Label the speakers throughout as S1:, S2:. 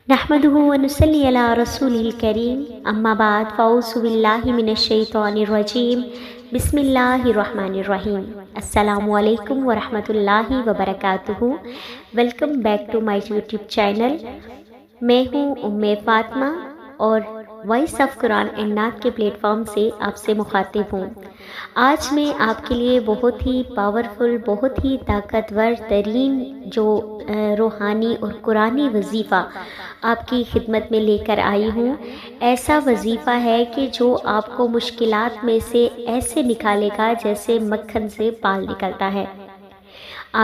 S1: نحمده ونصلي على رسوله الكريم اما بعد فاعوذ باللہ من الشیطان الرجیم بسم اللہ الرحمن الرحیم۔ السلام علیکم ورحمۃ اللہ وبرکاتہ۔ Welcome back to my YouTube channel. میں ہوں ام فاطمہ اور وائس آف قرآن اینڈ نعت کے پلیٹ فارم سے آپ سے مخاطب ہوں۔ آج میں آپ کے لیے بہت ہی پاورفل، بہت ہی طاقتور ترین جو روحانی اور قرآنی وظیفہ آپ کی خدمت میں لے کر آئی ہوں۔ ایسا وظیفہ ہے کہ جو آپ کو مشکلات میں سے ایسے نکالے گا جیسے مکھن سے پال نکلتا ہے۔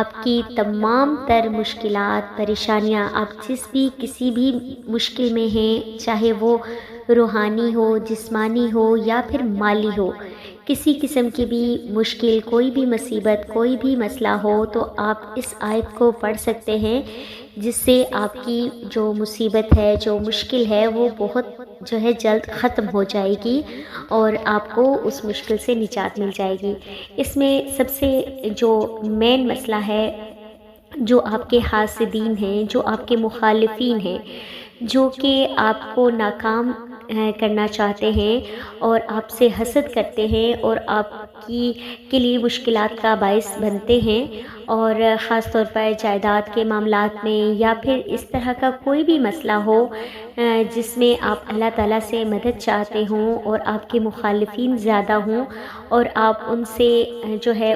S1: آپ کی تمام تر مشکلات، پریشانیاں، آپ کسی بھی مشکل میں ہیں، چاہے وہ روحانی ہو، جسمانی ہو یا پھر مالی ہو، کسی قسم کی بھی مشکل، کوئی بھی مصیبت، کوئی بھی مسئلہ ہو تو آپ اس آیت کو پڑھ سکتے ہیں، جس سے آپ کی جو مصیبت ہے، جو مشکل ہے، وہ بہت جلد ختم ہو جائے گی اور آپ کو اس مشکل سے نجات مل جائے گی۔ اس میں سب سے جو مین مسئلہ ہے، جو آپ کے حاسدین ہیں، جو آپ کے مخالفین ہیں، جو کہ آپ کو ناکام کرنا چاہتے ہیں اور آپ سے حسد کرتے ہیں اور آپ کے لیے مشکلات کا باعث بنتے ہیں، اور خاص طور پر جائیداد کے معاملات میں یا پھر اس طرح کا کوئی بھی مسئلہ ہو جس میں آپ اللہ تعالیٰ سے مدد چاہتے ہوں اور آپ کے مخالفین زیادہ ہوں اور آپ ان سے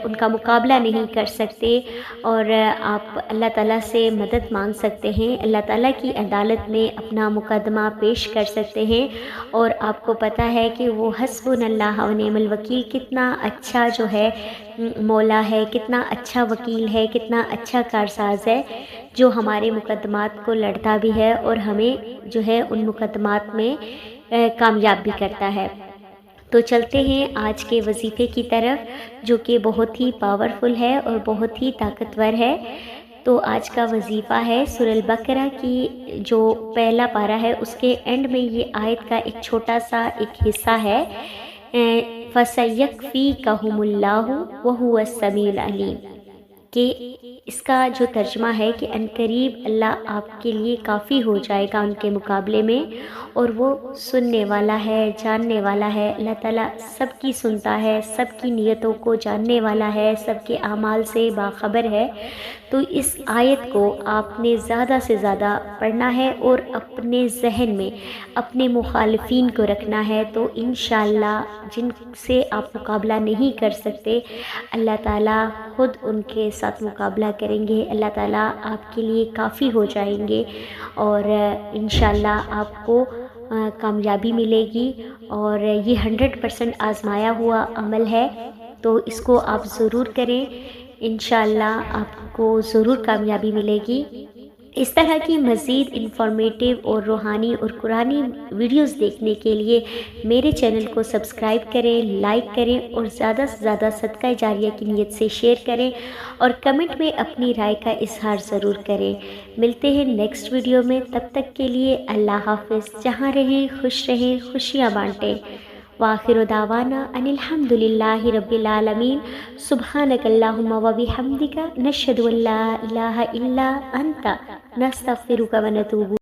S1: ان کا مقابلہ نہیں کر سکتے، اور آپ اللہ تعالیٰ سے مدد مانگ سکتے ہیں، اللہ تعالیٰ کی عدالت میں اپنا مقدمہ پیش کر سکتے ہیں، اور آپ کو پتہ ہے کہ وہ حسبنا اللہ و نعم الوکیل کتنا اچھا مولا ہے، کتنا اچھا وکیل ہے، کتنا اچھا کارساز ہے، جو ہمارے مقدمات کو لڑتا بھی ہے اور ہمیں ان مقدمات میں کامیاب بھی کرتا ہے۔ تو چلتے ہیں آج کے وظیفے کی طرف، جو کہ بہت ہی پاورفل ہے اور بہت ہی طاقتور ہے۔ تو آج کا وظیفہ ہے سورہ البقرہ کی جو پہلا پارہ ہے، اس کے اینڈ میں یہ آیت کا ایک چھوٹا سا ایک حصہ ہے، فَسَيَكْفِيكَهُمُ اللَّهُ وَهُوَ السَّمِيعُ الْعَلِيمُ، کہ اس کا جو ترجمہ ہے کہ عنقریب اللہ آپ کے لیے کافی ہو جائے گا ان کے مقابلے میں، اور وہ سننے والا ہے، جاننے والا ہے۔ اللہ تعالیٰ سب کی سنتا ہے، سب کی نیتوں کو جاننے والا ہے، سب کے اعمال سے باخبر ہے۔ تو اس آیت کو آپ نے زیادہ سے زیادہ پڑھنا ہے اور اپنے ذہن میں اپنے مخالفین کو رکھنا ہے، تو انشاءاللہ جن سے آپ مقابلہ نہیں کر سکتے، اللہ تعالیٰ خود ان کے ساتھ مقابلہ کریں گے، اللہ تعالیٰ آپ کے لیے کافی ہو جائیں گے، اور انشاءاللہ آپ کو کامیابی ملے گی۔ اور یہ 100% آزمایا ہوا عمل ہے، تو اس کو آپ ضرور کریں، انشاءاللہ آپ کو ضرور کامیابی ملے گی۔ اس طرح کی مزید انفارمیٹیو اور روحانی اور قرآنی ویڈیوز دیکھنے کے لیے میرے چینل کو سبسکرائب کریں، لائک کریں اور زیادہ سے زیادہ صدقہ جاریہ کی نیت سے شیئر کریں، اور کمنٹ میں اپنی رائے کا اظہار ضرور کریں۔ ملتے ہیں نیکسٹ ویڈیو میں، تب تک کے لیے اللہ حافظ۔ جہاں رہیں خوش رہیں، خوشیاں بانٹیں۔ وآخر دعوانا ان الحمد للہ رب العالمین۔ سبحانک اللہم و بحمدک، نشہد ان لا الہ الا انت، نستغفرک و نتوب